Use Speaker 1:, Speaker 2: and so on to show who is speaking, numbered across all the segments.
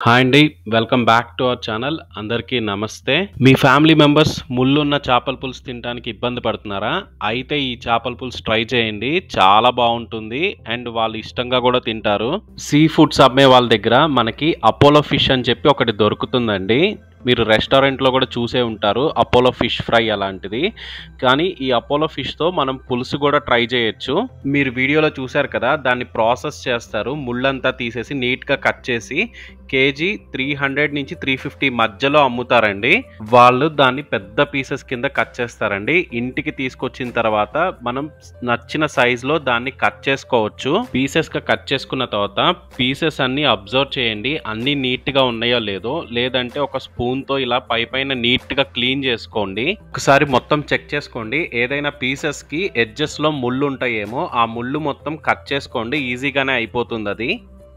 Speaker 1: Hi అండి. Welcome back to our channel. అందరికీ నమస్తే. మీ ఫ్యామిలీ మెంబర్స్ ముళ్ళున్న చేపల పులుసు తినడానికి ఇబ్బంది పడుతున్నారా? అయితే ఈ చేపల పులుసు ట్రై చేయండి. చాలా బావుంటుంది. అండ్ వాళ్ళు ఇష్టంగా కూడా తింటారు. సీ ఫుడ్స్ అమ్మే వాళ్ళ దగ్గర మనకి అపోలో ఫిష్ అని చెప్పి ఒకటి దొరుకుతుందండి. మీరు రెస్టారెంట్లో కూడా చూసే ఉంటారు. అపోలో ఫిష్ ఫ్రై అలాంటిది. కానీ ఈ అపోలో ఫిష్‌తో మనం పులుసు కూడా ట్రై చేయొచ్చు. మీరు వీడియోలో చూసారు కదా! దాన్ని ప్రాసెస్ చేస్తారు. ముళ్ళంతా తీసేసి నీట్‌గా కట్ చేసి కేజీ 300 నుంచి 350 మధ్యలో అమ్ముతారండి. వాళ్ళు దాన్ని పెద్ద పీసెస్ కింద కట్ చేస్తారండి. ఇంటికి తీసుకొచ్చిన తర్వాత మనం నచ్చిన సైజులో దాన్ని కట్ చేసుకోవచ్చు. పీసెస్‌గా కట్ చేసుకున్న తర్వాత పీసెస్ అన్నీ అబ్జర్వ్ చేయండి. అన్నీ నీట్‌గా ఉన్నాయో లేదో, లేదంటే ఒక స్పూన్‌తో ఇలా పైపైన నీట్‌గా క్లీన్ చేసుకోండి. ఒకసారి మొత్తం చెక్ చేసుకోండి. ఏదైనా పీసెస్‌కి ఎడ్జెస్‌లో ముళ్ళు ఉంటాయేమో ఆ ముళ్ళు మొత్తం కట్ చేసుకోండి. ఈజీగానే అయిపోతుందది.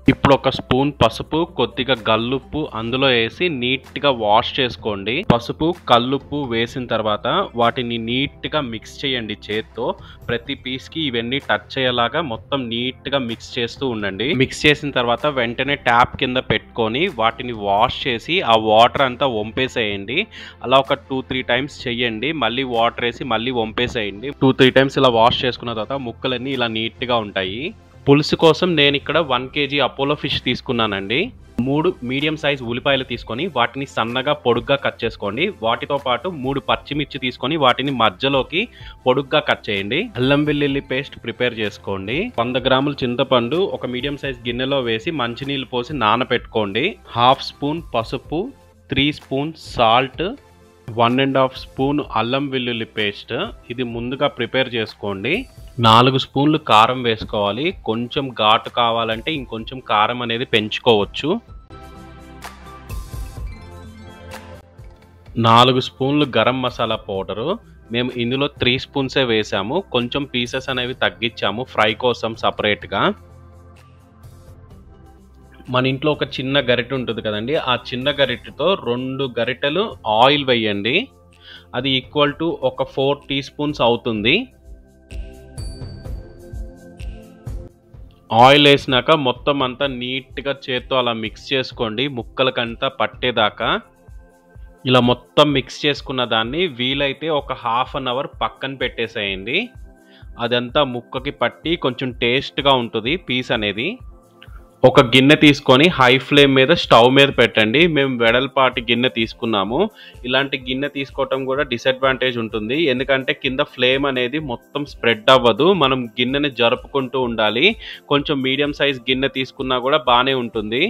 Speaker 1: ఇప్పుడు ఒక స్పూన్ పసుపు, కొద్దిగా గల్లుప్పు అందులో వేసి నీట్‌గా వాష్ చేసుకోండి. పసుపు, కల్లుప్పు వేసిన తర్వాత వాటిని నీట్‌గా మిక్స్ చేయండి చేత్తో. ప్రతి పీస్‌కి ఇవన్నీ టచ్ అయ్యేలాగా మొత్తం నీట్‌గా మిక్స్ చేస్తూ ఉండండి. మిక్స్ చేసిన తర్వాత వెంటనే ట్యాప్ కింద పెట్టుకొని వాటిని వాష్ చేసి ఆ వాటర్ అంతా వంపేసేయండి. అలా ఒక 2-3 టైమ్స్ చెయ్యండి. మళ్ళీ వాటర్ వేసి మళ్ళీ వంపేసేయండి. 2-3 టైమ్స్ ఇలా వాష్ చేసుకున్న తర్వాత ముక్కలన్నీ ఇలా నీట్‌గా ఉంటాయి. పులుసు కోసం నేను ఇక్కడ 1 కేజీ అపోలో ఫిష్ తీసుకున్నానండి. 3 మీడియం సైజ్ ఉల్లిపాయలు తీసుకొని వాటిని సన్నగా పొడుగ్గా కట్ చేసుకోండి. వాటితో పాటు 3 పచ్చిమిర్చి తీసుకొని వాటిని మధ్యలోకి పొడుగ్గా కట్ చేయండి. అల్లం వెల్లుల్లి పేస్ట్ ప్రిపేర్ చేసుకోండి. 100 గ్రాముల చింతపండు ఒక మీడియం సైజ్ గిన్నెలో వేసి మంచినీళ్ళు పోసి నానబెట్టుకోండి. 1/2 స్పూన్ పసుపు, 3 స్పూన్ సాల్ట్, 1½ స్పూన్ అల్లం వెల్లుల్లి పేస్ట్ ఇది ముందుగా ప్రిపేర్ చేసుకోండి. 4 స్పూన్లు కారం వేసుకోవాలి. కొంచెం ఘాటు కావాలంటే ఇంకొంచెం కారం అనేది పెంచుకోవచ్చు. 4 స్పూన్లు గరం మసాలా పౌడరు. మేము ఇందులో 3 స్పూన్సే వేసాము. కొంచెం పీసెస్ అనేవి తగ్గించాము ఫ్రై కోసం సపరేట్‌గా. మన ఇంట్లో ఒక చిన్న గరిటె ఉంటుంది కదండీ! ఆ చిన్న గరిటెతో 2 గరిటెలు ఆయిల్ వేయండి. అది ఈక్వల్ టు ఒక 4 టీ స్పూన్స్ అవుతుంది. ఆయిల్ వేసినాక మొత్తం అంతా నీట్‌గా చేత్తో అలా మిక్స్ చేసుకోండి. ముక్కలకంతా పట్టేదాకా. ఇలా మొత్తం మిక్స్ చేసుకున్న దాన్ని వీలైతే ఒక హాఫ్ అన్ అవర్ పక్కన పెట్టేసేయండి. అదంతా ముక్కకి పట్టి కొంచెం టేస్ట్‌గా ఉంటుంది పీస్ అనేది. ఒక గిన్నె తీసుకొని హై ఫ్లేమ్ మీద స్టవ్ మీద పెట్టండి. మేము వెడల్పాటి గిన్నె తీసుకున్నాము. ఇలాంటి గిన్నె తీసుకోవటం కూడా డిసడ్వాంటేజ్ ఉంటుంది. ఎందుకంటే కింద ఫ్లేమ్ అనేది మొత్తం స్ప్రెడ్ అవ్వదు. మనం గిన్నెని జరుపుకుంటూ ఉండాలి. కొంచెం మీడియం సైజ్ గిన్నె తీసుకున్నా కూడా బానే ఉంటుంది.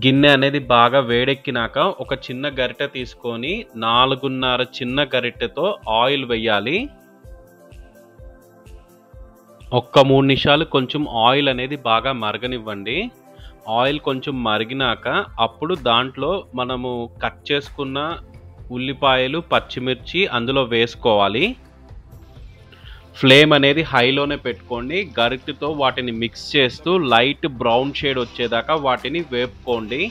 Speaker 1: గిన్నె అనేది బాగా వేడెక్కినాక ఒక చిన్న గరిటె తీసుకొని 4.5 చిన్న గరిటెతో ఆయిల్ వేయాలి. ఒక్క 3 నిమిషాలు కొంచెం ఆయిల్ అనేది బాగా మరగనివ్వండి. ఆయిల్ కొంచెం మరిగినాక అప్పుడు దాంట్లో మనము కట్ చేసుకున్న ఉల్లిపాయలు, పచ్చిమిర్చి అందులో వేసుకోవాలి. ఫ్లేమ్ అనేది హైలోనే పెట్టుకోండి. గరిటెతో వాటిని మిక్స్ చేస్తూ లైట్ బ్రౌన్ షేడ్ వచ్చేదాకా వాటిని వేపుకోండి.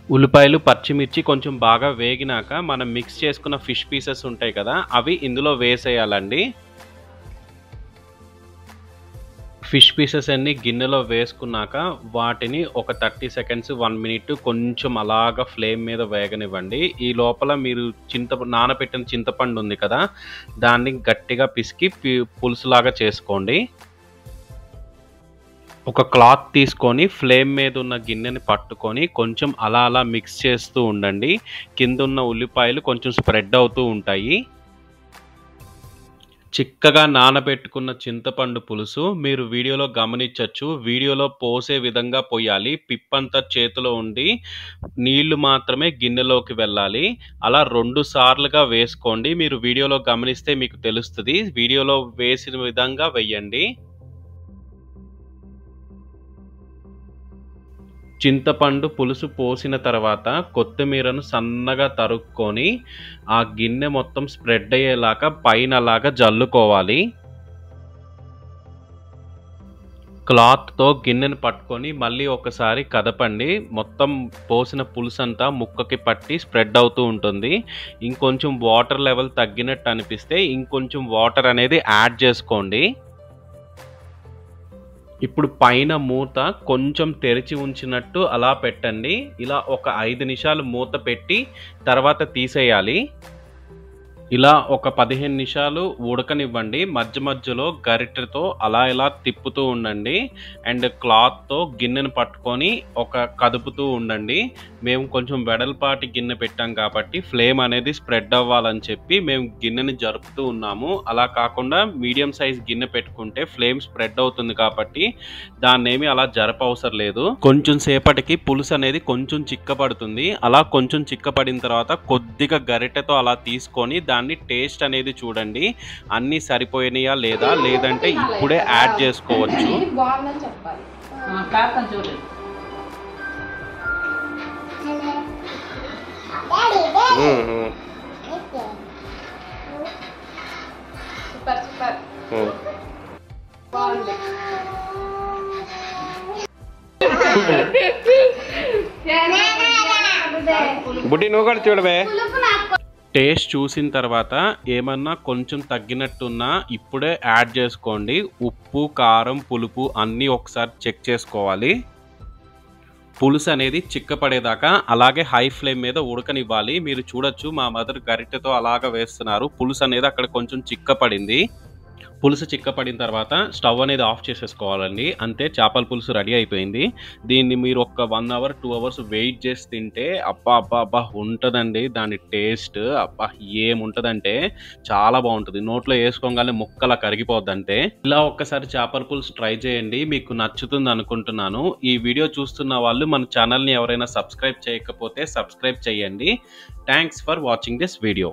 Speaker 1: ఉల్లిపాయలు, పచ్చిమిర్చి కొంచెం బాగా వేగినాక మనం మిక్స్ చేసుకున్న ఫిష్ పీసెస్ ఉంటాయి కదా! అవి ఇందులో వేసేయాలండి. ఫిష్ పీసెస్ అన్నీ గిన్నెలో వేసుకున్నాక వాటిని ఒక 30 సెకండ్స్, 1 మినిట్ కొంచెం అలాగా ఫ్లేమ్ మీద వేగనివ్వండి. ఈ లోపల మీరు నానబెట్టిన చింతపండు ఉంది కదా! దాన్ని గట్టిగా పిసికి పులుసులాగా చేసుకోండి. ఒక క్లాత్ తీసుకొని ఫ్లేమ్ మీద ఉన్న గిన్నెని పట్టుకొని కొంచెం అలా అలా మిక్స్ చేస్తూ ఉండండి. కిందున్న ఉల్లిపాయలు కొంచెం స్ప్రెడ్ అవుతూ ఉంటాయి. చిక్కగా నానబెట్టుకున్న చింతపండు పులుసు మీరు వీడియోలో గమనించొచ్చు. వీడియోలో పోసే విధంగా పోయాలి. పిప్పంతా చేతిలో ఉండి నీళ్లు మాత్రమే గిన్నెలోకి వెళ్ళాలి. అలా 2 సార్లుగా వేసుకోండి. మీరు వీడియోలో గమనిస్తే మీకు తెలుస్తుంది. వీడియోలో వేసిన విధంగా వేయండి. చింతపండు పులుసు పోసిన తర్వాత కొత్తిమీరను సన్నగా తరుక్కొని ఆ గిన్నె మొత్తం స్ప్రెడ్ అయ్యేలాగా పైన అలాగా జల్లుకోవాలి. క్లాత్‌తో గిన్నెను పట్టుకొని మళ్ళీ ఒకసారి కదపండి. మొత్తం పోసిన పులుసంతా ముక్కకి పట్టి స్ప్రెడ్ అవుతూ ఉంటుంది. ఇంకొంచెం వాటర్ లెవెల్ తగ్గినట్టు అనిపిస్తే ఇంకొంచెం వాటర్ అనేది యాడ్ చేసుకోండి. ఇప్పుడు పైన మూత కొంచెం తెరిచి ఉంచినట్టు అలా పెట్టండి. ఇలా ఒక 5 నిమిషాలు మూత పెట్టి తర్వాత తీసేయాలి. ఇలా ఒక 15 నిమిషాలు ఉడకనివ్వండి. మధ్య మధ్యలో గరిటెతో అలా ఇలా తిప్పుతూ ఉండండి. అండ్ క్లాత్‌తో గిన్నెను పట్టుకొని కదుపుతూ ఉండండి. మేము కొంచెం వెడల్పాటి గిన్నె పెట్టాం కాబట్టి ఫ్లేమ్ అనేది స్ప్రెడ్ అవ్వాలని చెప్పి మేము గిన్నెని జరుపుతూ ఉన్నాము. అలా కాకుండా మీడియం సైజ్ గిన్నె పెట్టుకుంటే ఫ్లేమ్ స్ప్రెడ్ అవుతుంది కాబట్టి దాన్నేమి అలా జరపవసరం లేదు. కొంచెం సేపటికి పులుసు అనేది కొంచెం చిక్కబడుతుంది. అలా కొంచెం చిక్కబడిన తర్వాత కొద్దిగా గరిటెతో అలా తీసుకొని దాన్ని టేస్ట్ అనేది చూడండి. అన్నీ సరిపోయినాయా లేదా, లేదంటే ఇప్పుడే యాడ్ చేసుకోవచ్చు. బుడ్డి నువ్వు కూడా చూడవే. టేస్ట్ చూసిన తర్వాత ఏమన్నా కొంచెం తగ్గినట్టున్నా ఇప్పుడే యాడ్ చేసుకోండి. ఉప్పు, కారం, పులుపు అన్నీ ఒకసారి చెక్ చేసుకోవాలి. పులుసు అనేది చిక్కపడేదాకా అలాగే హై ఫ్లేమ్ మీద ఉడకనివ్వాలి. మీరు చూడొచ్చు మా మదర్ గరిటెతో అలాగ వేస్తున్నారు. పులుసు అనేది అక్కడ కొంచెం చిక్కపడింది. పులుసు చిక్కపడిన తర్వాత స్టవ్ అనేది ఆఫ్ చేసేసుకోవాలండి. అంతే, చేపల పులుసు రెడీ అయిపోయింది. దీన్ని మీరు ఒక 1 అవర్ 2 అవర్స్ వెయిట్ చేసి తింటే అబ్బా ఉంటుందండి. దాని టేస్ట్ ఏముంటుందంటే చాలా బాగుంటుంది. నోట్లో వేసుకోగానే ముక్కలా కరిగిపోద్దంటే. ఇలా ఒక్కసారి చేపల పులుసు ట్రై చేయండి, మీకు నచ్చుతుంది అనుకుంటున్నాను. ఈ వీడియో చూస్తున్న వాళ్ళు మన ఛానల్ని ఎవరైనా సబ్స్క్రైబ్ చేయకపోతే సబ్స్క్రైబ్ చేయండి. Thanks for watching this video.